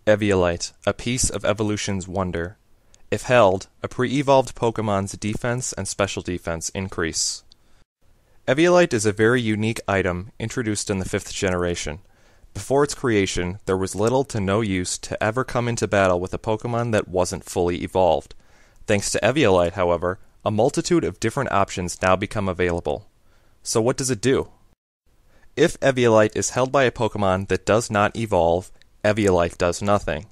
Eviolite, a piece of evolution's wonder. If held, a pre-evolved Pokemon's defense and special defense increase. Eviolite is a very unique item introduced in the 5th generation. Before its creation, there was little to no use to ever come into battle with a Pokemon that wasn't fully evolved. Thanks to Eviolite, however, a multitude of different options now become available. So what does it do? If Eviolite is held by a Pokemon that does not evolve, Eviolite does nothing.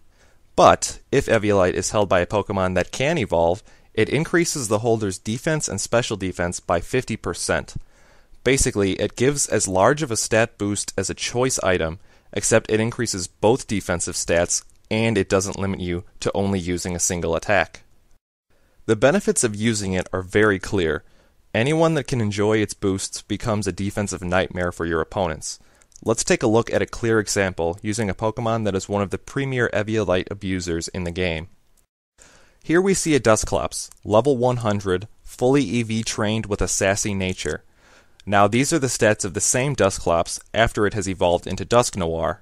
But if Eviolite is held by a Pokemon that can evolve, it increases the holder's defense and special defense by 50%. Basically, it gives as large of a stat boost as a choice item, except it increases both defensive stats, and it doesn't limit you to only using a single attack. The benefits of using it are very clear. Anyone that can enjoy its boosts becomes a defensive nightmare for your opponents. Let's take a look at a clear example using a Pokemon that is one of the premier Eviolite abusers in the game. Here we see a Dusclops, level 100, fully EV trained with a sassy nature. Now these are the stats of the same Dusclops after it has evolved into Dusknoir.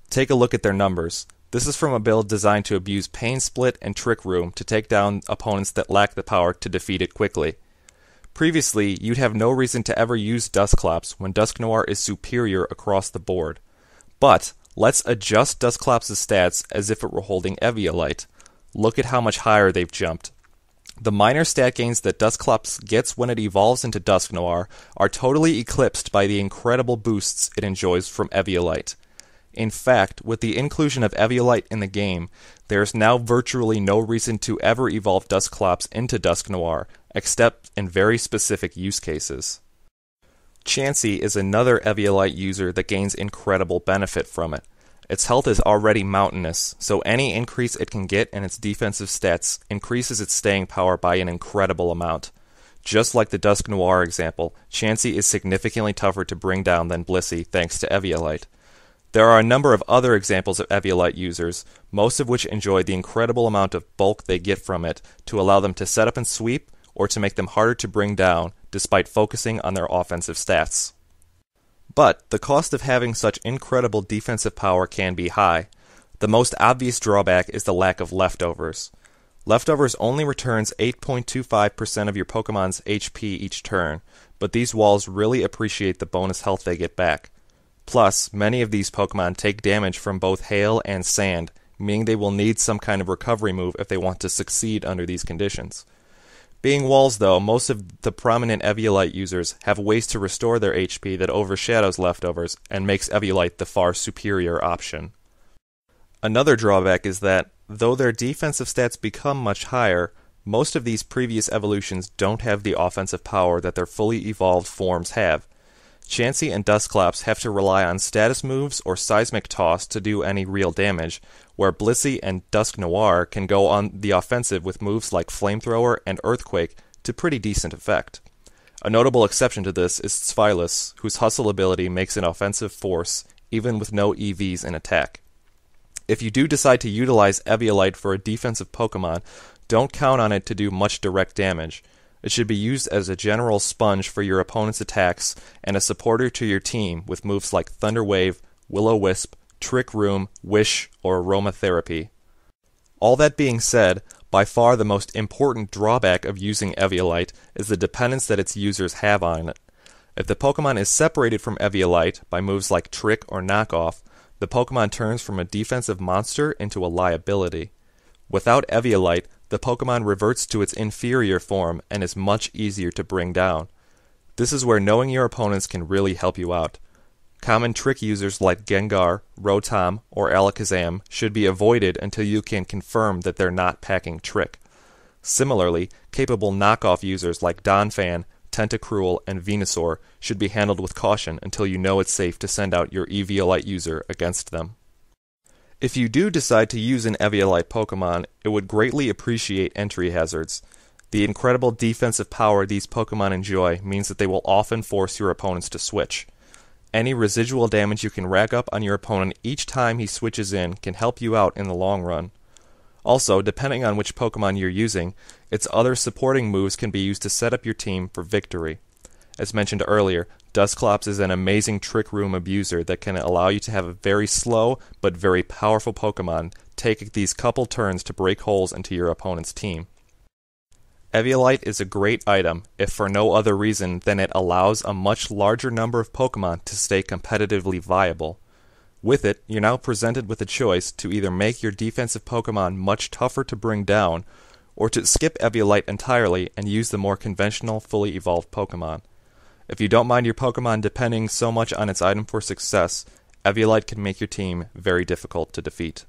Take a look at their numbers. This is from a build designed to abuse Pain Split and Trick Room to take down opponents that lack the power to defeat it quickly. Previously, you'd have no reason to ever use Dusclops when Dusknoir is superior across the board. But let's adjust Dusclops' stats as if it were holding Eviolite. Look at how much higher they've jumped. The minor stat gains that Dusclops gets when it evolves into Dusknoir are totally eclipsed by the incredible boosts it enjoys from Eviolite. In fact, with the inclusion of Eviolite in the game, there is now virtually no reason to ever evolve Dusclops into Dusknoir, except in very specific use cases. Chansey is another Eviolite user that gains incredible benefit from it. Its health is already mountainous, so any increase it can get in its defensive stats increases its staying power by an incredible amount. Just like the Dusknoir example, Chansey is significantly tougher to bring down than Blissey thanks to Eviolite. There are a number of other examples of Eviolite users, most of which enjoy the incredible amount of bulk they get from it to allow them to set up and sweep, or to make them harder to bring down, despite focusing on their offensive stats. But the cost of having such incredible defensive power can be high. The most obvious drawback is the lack of leftovers. Leftovers only returns 8.25% of your Pokemon's HP each turn, but these walls really appreciate the bonus health they get back. Plus, many of these Pokemon take damage from both hail and sand, meaning they will need some kind of recovery move if they want to succeed under these conditions. Being walls, though, most of the prominent Eviolite users have ways to restore their HP that overshadows leftovers and makes Eviolite the far superior option. Another drawback is that, though their defensive stats become much higher, most of these previous evolutions don't have the offensive power that their fully evolved forms have. Chansey and Dusclops have to rely on status moves or seismic toss to do any real damage, where Blissey and Dusknoir can go on the offensive with moves like Flamethrower and Earthquake to pretty decent effect. A notable exception to this is Sphylis, whose hustle ability makes an offensive force even with no EVs in attack. If you do decide to utilize Eviolite for a defensive Pokemon, don't count on it to do much direct damage. It should be used as a general sponge for your opponent's attacks and a supporter to your team with moves like Thunder Wave, Will-O-Wisp, Trick Room, Wish, or Aromatherapy. All that being said, by far the most important drawback of using Eviolite is the dependence that its users have on it. If the Pokemon is separated from Eviolite by moves like Trick or Knockoff, the Pokemon turns from a defensive monster into a liability. Without Eviolite, the Pokemon reverts to its inferior form and is much easier to bring down. This is where knowing your opponents can really help you out. Common trick users like Gengar, Rotom, or Alakazam should be avoided until you can confirm that they're not packing Trick. Similarly, capable knockoff users like Donphan, Tentacruel, and Venusaur should be handled with caution until you know it's safe to send out your Eviolite user against them. If you do decide to use an Eviolite Pokemon, it would greatly appreciate entry hazards. The incredible defensive power these Pokemon enjoy means that they will often force your opponents to switch. Any residual damage you can rack up on your opponent each time he switches in can help you out in the long run. Also, depending on which Pokemon you're using, its other supporting moves can be used to set up your team for victory. As mentioned earlier, Dusclops is an amazing Trick Room abuser that can allow you to have a very slow but very powerful Pokemon take these couple turns to break holes into your opponent's team. Eviolite is a great item if for no other reason than it allows a much larger number of Pokemon to stay competitively viable. With it, you're now presented with a choice to either make your defensive Pokemon much tougher to bring down, or to skip Eviolite entirely and use the more conventional, fully evolved Pokemon. If you don't mind your Pokemon depending so much on its item for success, Eviolite can make your team very difficult to defeat.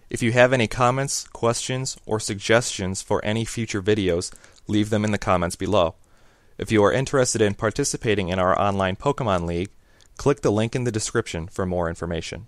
If you have any comments, questions, or suggestions for any future videos, leave them in the comments below. If you are interested in participating in our online Pokemon League, click the link in the description for more information.